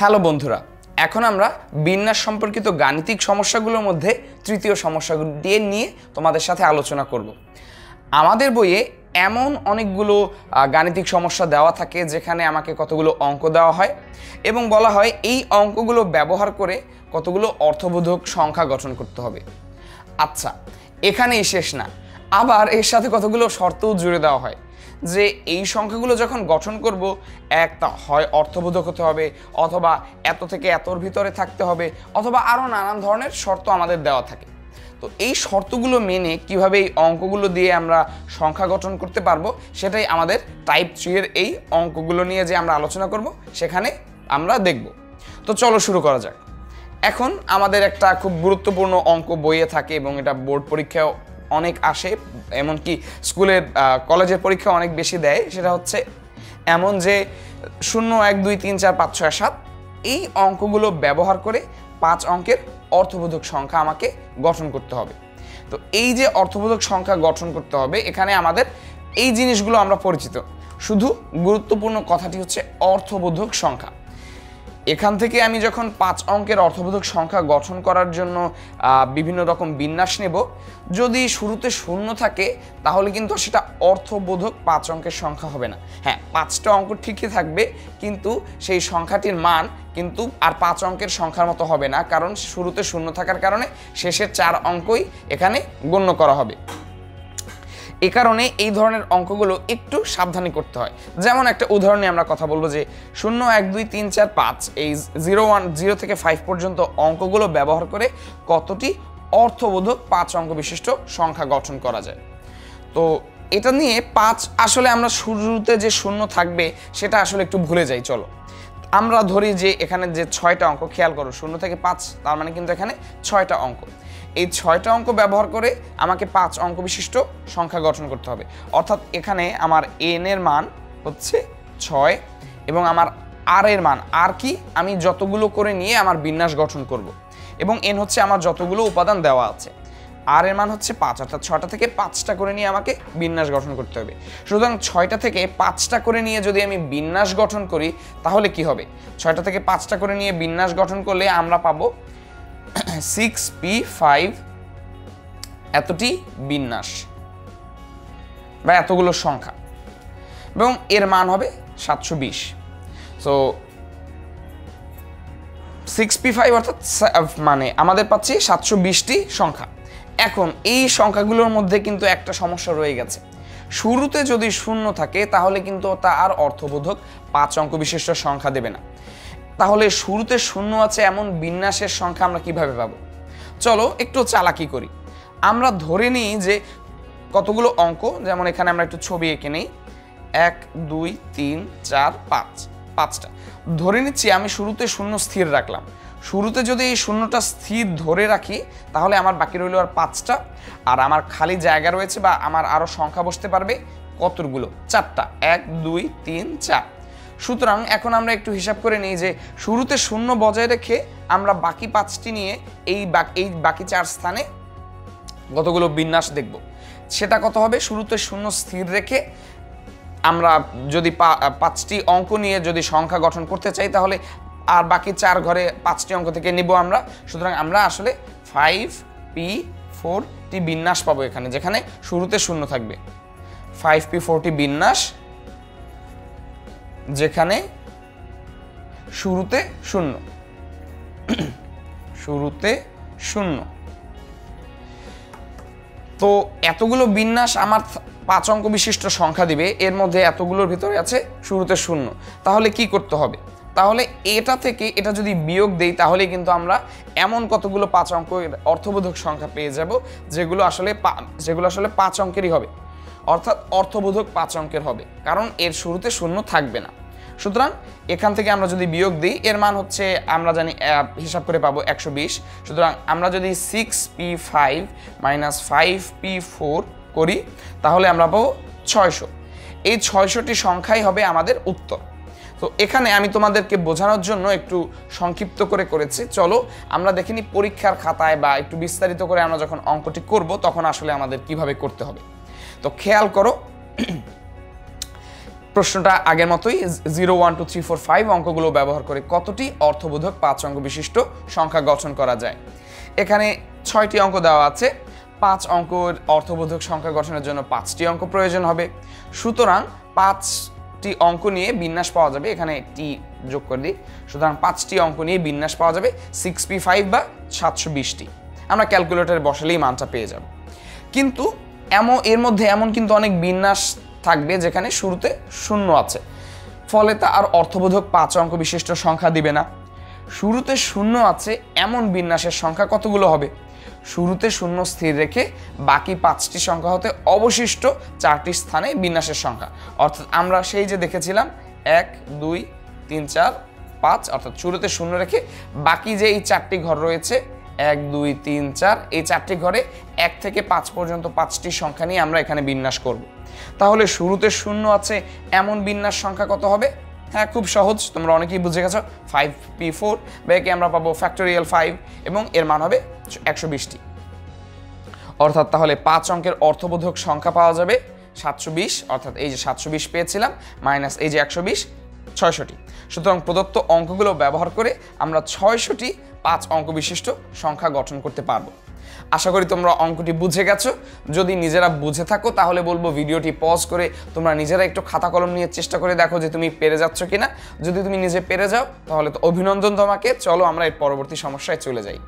Hello বন্ধুরা, এখন আমরা বিন্যাস সম্পর্কিত গাণিতিক সমস্যাগুলোর মধ্যে তৃতীয় সমস্যাগুলো নিয়ে তোমাদের সাথে আলোচনা করব। আমাদের বইয়ে এমন অনেকগুলো গাণিতিক সমস্যা দেওয়া থাকে যেখানে আমাকে কতগুলো অঙ্ক দেওয়া হয় এবং বলা হয় এই অঙ্কগুলো ব্যবহার করে কতগুলো অর্থবোধক সংখ্যা গঠন করতে হবে। আচ্ছা, এখানেই শেষ না, আবার এর সাথে কতগুলো শর্তও জুড়ে দেওয়া হয় যে এই সংখ্যাগুলো যখন গঠন করব, একটা হয় অর্থবোধক হতে হবে, অথবা এত থেকে এতর ভিতরে থাকতে হবে, অথবা আরও নানান ধরনের শর্ত আমাদের দেওয়া থাকে। তো এই শর্তগুলো মেনে কিভাবে এই অঙ্কগুলো দিয়ে আমরা সংখ্যা গঠন করতে পারবো সেটাই আমাদের টাইপ 3 এর এই অঙ্কগুলো নিয়ে যে আমরা আলোচনা করব সেখানে আমরা দেখব। তো চলো শুরু করা যাক। এখন আমাদের একটা খুব গুরুত্বপূর্ণ অঙ্ক বইয়ে থাকে এবং এটা বোর্ড পরীক্ষায় অনেক আসে, এমনকি স্কুলের কলেজের পরীক্ষা অনেক বেশি দেয়। সেটা হচ্ছে এমন যে 0, 1, 2, 3, 4, 5, 6, 7 এই অঙ্কগুলো ব্যবহার করে 5 অঙ্কের অর্থবোধক সংখ্যা আমাকে গঠন করতে হবে। তো এই যে অর্থবোধক সংখ্যা গঠন করতে হবে, এখানে আমাদের এই জিনিসগুলো আমরা পরিচিত, শুধু গুরুত্বপূর্ণ কথাটি হচ্ছে অর্থবোধক সংখ্যা। এখান থেকে আমি যখন 5 অঙ্কের অর্থবোধক সংখ্যা গঠন করার জন্য বিভিন্ন রকম বিন্যাস নেব, যদি শুরুতে 0 থাকে তাহলে কিন্তু সেটা অর্থবোধক 5 অঙ্কের সংখ্যা হবে না। হ্যাঁ, 5টা অঙ্ক ঠিকই থাকবে, কিন্তু সেই সংখ্যাটির মান কিন্তু আর 5 অঙ্কের সংখ্যার মতো হবে না, কারণ শুরুতে 0 থাকার কারণে শেষের 4 অঙ্কই এখানে গণ্য করা হবে। এ কারণে এই ধরনের অঙ্কগুলো একটু সাবধানী করতে হয়। যেমন একটা উদাহরণে আমরা কথা বলবো যে 0, 1, 2, 3, 4, 5 এই 0 থেকে 5 পর্যন্ত অঙ্কগুলো ব্যবহার করে কতটি অর্থবোধক 5 অঙ্ক বিশিষ্ট সংখ্যা গঠন করা যায়। তো এটা নিয়ে 5 আসলে আমরা শুরুতে যে 0 থাকবে সেটা আসলে একটু ভুলে যাই। চলো আমরা ধরি যে এখানে যে 6টা অঙ্ক, খেয়াল করো 0 থেকে 5, তার মানে কিন্তু এখানে 6টা অঙ্ক। এই 6টা অঙ্ক ব্যবহার করে আমাকে 5 অঙ্ক বিশিষ্ট সংখ্যা গঠন করতে হবে। অর্থাৎ এখানে আমার n এর মান হচ্ছে 6 এবং আমার r এর মান, আর কি আমি যতগুলো করে নিয়ে আমার বিন্যাস গঠন করব, এবং n হচ্ছে আমার যতগুলো উপাদান দেওয়া আছে। r এর মান হচ্ছে 5, অর্থাৎ 6টা থেকে 5টা করে নিয়ে আমাকে বিন্যাস গঠন করতে হবে। সুতরাং 6টা থেকে 5টা করে নিয়ে যদি আমি বিন্যাস গঠন করি তাহলে কি হবে? 6টা থেকে 5টা করে নিয়ে বিন্যাস গঠন করলে আমরা পাবো 6p5 এতটি বিন্যাস বা এতগুলো সংখ্যা, এবং এর মান হবে 720। সো 6p5 অর্থাৎ মানে আমাদের পাচ্ছি 720টি সংখ্যা। এখন এই সংখ্যাগুলোর মধ্যে কিন্তু একটা সমস্যা রয়ে গেছে। শুরুতে যদি 0 থাকে তাহলে কিন্তু তা আর অর্থবোধক 5 অঙ্ক বিশিষ্ট সংখ্যা দেবে না। তাহলে শুরুতে 0 আছে এমন বিন্যাসের সংখ্যা আমরা কিভাবে পাবো? চলো একটু চালাকি করি। আমরা ধরে নিই যে কতগুলো অঙ্ক, যেমন এখানে আমরা একটু ছবি এঁকে নেই, 1, 2, 3, 4, 5, 5টা ধরে নিচ্ছি। আমি শুরুতে 0 স্থির রাখলাম। শুরুতে যদি এই 0টা স্থির ধরে রাখি তাহলে আমার বাকি রইল আর 5টা, আর আমার খালি জায়গা রয়েছে বা আমার আরও সংখ্যা বসতে পারবে কতগুলো? 4টা, 1, 2, 3, 4। সুতরাং এখন আমরা একটু হিসাব করে নিই যে শুরুতে 0 বজায় রেখে আমরা বাকি 5টি নিয়ে এই বাকি 4 স্থানে কতগুলো বিন্যাস দেখব। সেটা কত হবে? শুরুতে 0 স্থির রেখে আমরা যদি 5টি অঙ্ক নিয়ে যদি সংখ্যা গঠন করতে চাই তাহলে আর বাকি 4 ঘরে 5টি অঙ্ক থেকে নিব আমরা। সুতরাং আমরা আসলে 5p4টি বিন্যাস পাবো এখানে, যেখানে শুরুতে 0 থাকবে। 5p4টি বিন্যাস যেখানে শুরুতে 0, শুরুতে 0। তো এতগুলো বিন্যাস আমার 5 অঙ্ক বিশিষ্ট সংখ্যা দিবে, এর মধ্যে এতগুলোর ভিতরে আছে শুরুতে 0। তাহলে কি করতে হবে? তাহলে এটা থেকে এটা যদি বিয়োগ দেই তাহলে কিন্তু আমরা এমন কতগুলো 5 অঙ্কের অর্থবোধক সংখ্যা পেয়ে যাব যেগুলো আসলে 5 অঙ্কেরই হবে, অর্থাৎ অর্থবোধক 5 অঙ্কের হবে, কারণ এর শুরুতে 0 থাকবে না। সুতরাং এখান থেকে আমরা যদি বিয়োগ দিই, এর মান হচ্ছে আমরা জানি হিসাব করে পাবো 120। সুতরাং আমরা যদি 6p5 - 5p4 করি তাহলে আমরা পাবো 600। এই 600টি সংখ্যাই হবে আমাদের উত্তর। তো এখানে আমি তোমাদেরকে বোঝানোর জন্য একটু সংক্ষিপ্ত করে করেছি। চলো আমরা দেখে নিই পরীক্ষার খাতায় বা একটু বিস্তারিত করে আমরা যখন অঙ্কটি করব তখন আসলে আমাদের কিভাবে করতে হবে। তো খেয়াল করো, প্রশ্নটা আগের মতোই 0 1 2 3 4 5 অঙ্কগুলো ব্যবহার করে কতটি অর্থবোধক 5 অঙ্ক বিশিষ্ট সংখ্যা গঠন করা যায়। এখানে 6টি অঙ্ক দেওয়া আছে। 5 অঙ্কের অর্থবোধক সংখ্যা গঠনের জন্য 5টি অঙ্ক প্রয়োজন হবে। সুতরাং 5টি অঙ্ক নিয়ে বিন্যাস পাওয়া যাবে, এখানে টি যোগ করে দিই। সুতরাং 5টি অঙ্ক নিয়ে বিন্যাস পাওয়া যাবে 6p5 বা 720টি। আমরা ক্যালকুলেটরে বসালেই মানটা পেয়ে যাব। কিন্তু এর মধ্যে এমন কিন্তু অনেক বিন্যাস থাকবে যেখানে শুরুতে শূন্য আছে, ফলে তা আর অর্থবোধক 5 অঙ্ক বিশিষ্ট সংখ্যা দিবে না। শুরুতে শূন্য আছে এমন বিন্যাসের সংখ্যা কতগুলো হবে? শুরুতে শূন্য স্থির রেখে বাকি 5টি সংখ্যা হতে অবশিষ্ট 4টি স্থানে বিন্যাসের সংখ্যা, অর্থাৎ আমরা সেই যে দেখেছিলাম 1 2 3 4 5, অর্থাৎ শুরুতে শূন্য রেখে বাকি যে এই 4টি ঘর রয়েছে 1 2 3 4, এই 4টি ঘরে 1 থেকে 5 পর্যন্ত 5টি সংখ্যা নিয়ে আমরা এখানে বিন্যাস করব। তাহলে শুরুতে শূন্য আছে এমন বিন্যাস সংখ্যা কত হবে? হ্যাঁ, খুব সহজ, তোমরা অনেকেই বুঝে গেছো। 5p4 বা একে আমরা পাবো ফ্যাক্টোরিয়াল 5 এবং এর মান হবে 120টি। অর্থাৎ তাহলে 5 অঙ্কের অর্থবোধক সংখ্যা পাওয়া যাবে 720, অর্থাৎ এই যে 720 পেয়েছিলাম মাইনাস এই যে 120, 600টি। সুতরাং প্রদত্ত অঙ্কগুলো ব্যবহার করে আমরা 600টি 5 অঙ্ক বিশিষ্ট সংখ্যা গঠন করতে পারবো। আশা করি তোমরা অঙ্কটি বুঝে গেছো। যদি নিজেরা বুঝে থাকো তাহলে বলবো ভিডিওটি পজ করে তোমরা নিজেরা একটু খাতা কলম নিয়ে চেষ্টা করে দেখো যে তুমি পেরে যাচ্ছ কিনা। যদি তুমি নিজে পেরে যাও তাহলে তো অভিনন্দন তোমাকে। চলো আমরা এর পরবর্তী সমস্যায় চলে যাই।